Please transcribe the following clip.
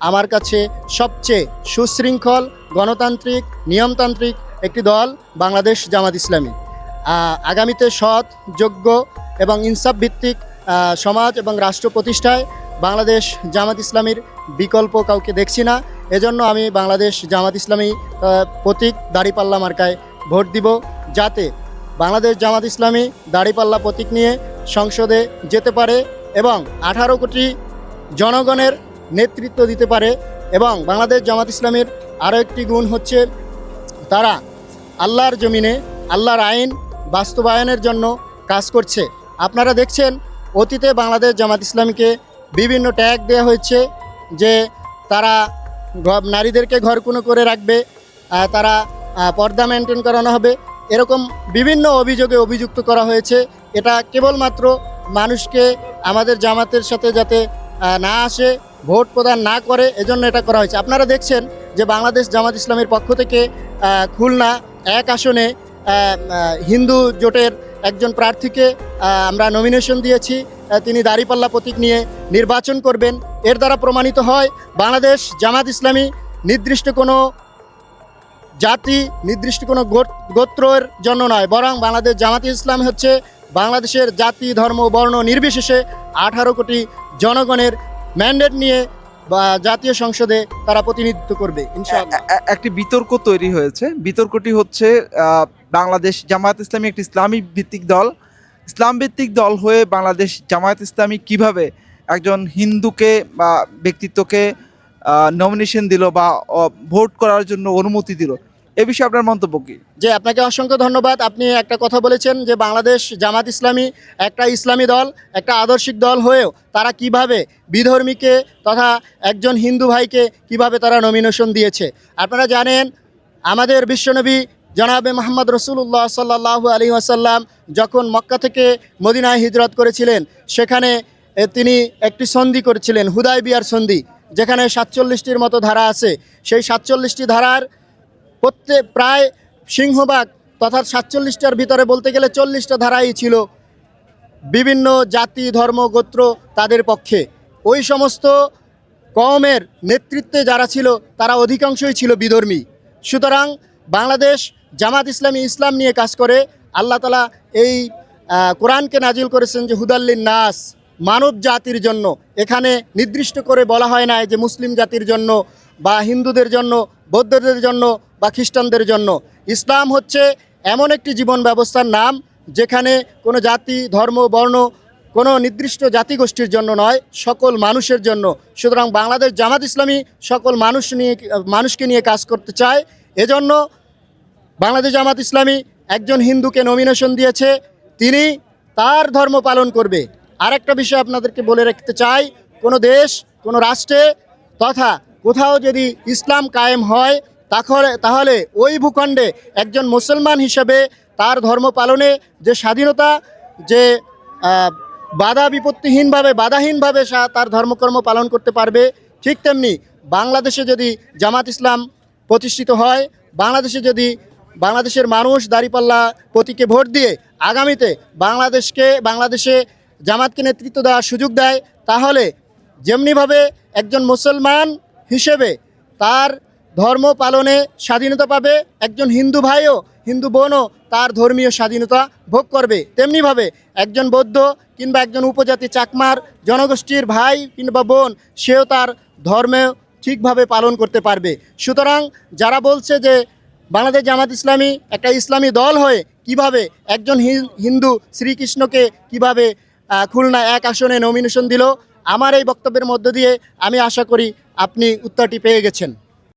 আমার কাছে সবচেয়ে সুশৃঙ্খল, গণতান্ত্রিক, নিয়মতান্ত্রিক একটি দল বাংলাদেশ জামাত ইসলামী। আগামীতে সৎ, যোগ্য এবং ইনসাফ ভিত্তিক সমাজ এবং রাষ্ট্র প্রতিষ্ঠায় বাংলাদেশ জামাত ইসলামীর বিকল্প কাউকে দেখছি না। এজন্য আমি বাংলাদেশ জামাত ইসলামী প্রতীক দাঁড়িপাল্লা মার্কায় ভোট দিব, যাতে বাংলাদেশ জামাত ইসলামী দাঁড়িপাল্লা প্রতীক নিয়ে সংসদে যেতে পারে এবং 18 কোটি জনগণের নেতৃত্ব দিতে পারে। এবং বাংলাদেশ জামাত ইসলামীর আরও একটি গুণ হচ্ছে, তারা আল্লাহর জমিনে আল্লাহর আইন বাস্তবায়নের জন্য কাজ করছে। আপনারা দেখছেন, অতীতে বাংলাদেশ জামাত ইসলামীকে বিভিন্ন ট্যাগ দেওয়া হয়েছে যে তারা নারীদেরকে ঘরকুনো করে রাখবে, তারা পর্দা মেনটেন করানো হবে, এরকম বিভিন্ন অভিযোগে অভিযুক্ত করা হয়েছে। এটা কেবলমাত্র মানুষকে আমাদের জামাতের সাথে যাতে না আসে, ভোট প্রদান না করে, এজন্য এটা করা হয়েছে। আপনারা দেখছেন যে বাংলাদেশ জামাত ইসলামের পক্ষ থেকে খুলনা 1 আসনে হিন্দু জোটের একজন প্রার্থীকে আমরা নমিনেশন দিয়েছি। তিনি দাঁড়িপাল্লা প্রতীক নিয়ে নির্বাচন করবেন। এর দ্বারা প্রমাণিত হয় বাংলাদেশ জামাত ইসলামী নির্দিষ্ট কোনো জাতি, নির্দিষ্ট কোনো গোত্রের জন্য নয়, বরং বাংলাদেশ জামাত ইসলাম হচ্ছে বাংলাদেশের জাতি, ধর্ম, বর্ণ নির্বিশেষে 18 কোটি জনগণের ম্যান্ডেট নিয়ে জাতীয় সংসদে তারা প্রতিনিধিত্ব করবে ইনশাআল্লাহ। একটি বিতর্ক তৈরি হয়েছে। বিতর্কটি হচ্ছে বাংলাদেশ জামায়াত ইসলামী একটি ইসলামী ভিত্তিক দল। ইসলাম ভিত্তিক দল হয়ে বাংলাদেশ জামায়াত ইসলামী কিভাবে একজন হিন্দুকে বা ব্যক্তিত্বকে নমিনেশন দিল বা ভোট করার জন্য অনুমতি দিল, এ বিষয়ে আপনার মন্তব্য কী? যে আপনাকে অসংখ্য ধন্যবাদ। আপনি একটা কথা বলেছেন যে বাংলাদেশ জামাত ইসলামী একটা ইসলামী দল, একটা আদর্শিক দল হয়েও তারা কিভাবে বিধর্মীকে তথা একজন হিন্দু ভাইকে কিভাবে তারা নমিনেশন দিয়েছে। আপনারা জানেন, আমাদের বিশ্বনবী জনাবে মুহাম্মদ রাসূলুল্লাহ সাল্লাল্লাহু আলাইহি ওয়াসাল্লাম যখন মক্কা থেকে মদিনায় হিজরত করেছিলেন, সেখানে তিনি একটি সন্ধি করেছিলেন, হুদায়বিয়ার সন্ধি, যেখানে 47টির মতো ধারা আছে। সেই 47টি ধারার প্রায় সিংহভাগ তথা 47টার ভিতরে বলতে গেলে 40টা ধারাই ছিল বিভিন্ন জাতি, ধর্ম, গোত্র তাদের পক্ষে। ওই সমস্ত কওমের নেতৃত্বে যারা ছিল তারা অধিকাংশই ছিল বিধর্মী। সুতরাং বাংলাদেশ জামাত ইসলামী ইসলাম নিয়ে কাজ করে। আল্লাহ তাআলা এই কোরআনকে নাজিল করেছেন যে হুদাল্লিন নাস, মানব জাতির জন্য। এখানে নির্দিষ্ট করে বলা হয় না যে মুসলিম জাতির জন্য বা হিন্দুদের জন্য, বৌদ্ধদের জন্য বা খ্রিস্টানদের জন্য। ইসলাম হচ্ছে এমন একটি জীবন ব্যবস্থার নাম যেখানে কোনো জাতি, ধর্ম, বর্ণ, কোনো নির্দিষ্ট জাতিগোষ্ঠীর জন্য নয়, সকল মানুষের জন্য। সুতরাং বাংলাদেশ জামাত ইসলামী সকল মানুষকে নিয়ে কাজ করতে চায়। এজন্য বাংলাদেশ জামাত ইসলামী একজন হিন্দুকে নমিনেশন দিয়েছে, তিনি তার ধর্ম পালন করবে। আরেকটা বিষয় আপনাদেরকে বলে রাখতে চাই, কোনো দেশ, কোনো রাষ্ট্রে তথা কোথাও যদি ইসলাম কায়েম হয়, তাহলে ওই ভূখণ্ডে একজন মুসলমান হিসেবে তার ধর্ম পালনে যে স্বাধীনতা, যে বাধাহীনভাবে তার ধর্মকর্ম পালন করতে পারবে, ঠিক তেমনি বাংলাদেশে যদি জামাত ইসলাম প্রতিষ্ঠিত হয়, বাংলাদেশের মানুষ দাঁড়িপাল্লা প্রতীকে ভোট দিয়ে আগামীতে বাংলাদেশে জামাতকে নেতৃত্ব দেওয়ার সুযোগ দেয়, তাহলে যেমনিভাবে একজন মুসলমান হিসেবে তার ধর্ম পালনে স্বাধীনতা পাবে, একজন হিন্দু ভাইও, হিন্দু বোনও তার ধর্মীয় স্বাধীনতা ভোগ করবে। তেমনিভাবে একজন বৌদ্ধ কিংবা একজন উপজাতি চাকমার জনগোষ্ঠীর ভাই কিংবা বোন, সেও তার ধর্মে ঠিকভাবে পালন করতে পারবে। সুতরাং যারা বলছে যে বাংলাদেশ জামাত ইসলামী একটা ইসলামী দল হয়ে কিভাবে একজন হিন্দু শ্রীকৃষ্ণকে কিভাবে খুলনা 1 আসনে নমিনেশন দিল, আমার এই বক্তব্যের মধ্য দিয়ে আমি আশা করি আপনি উত্তরটি পেয়ে গেছেন।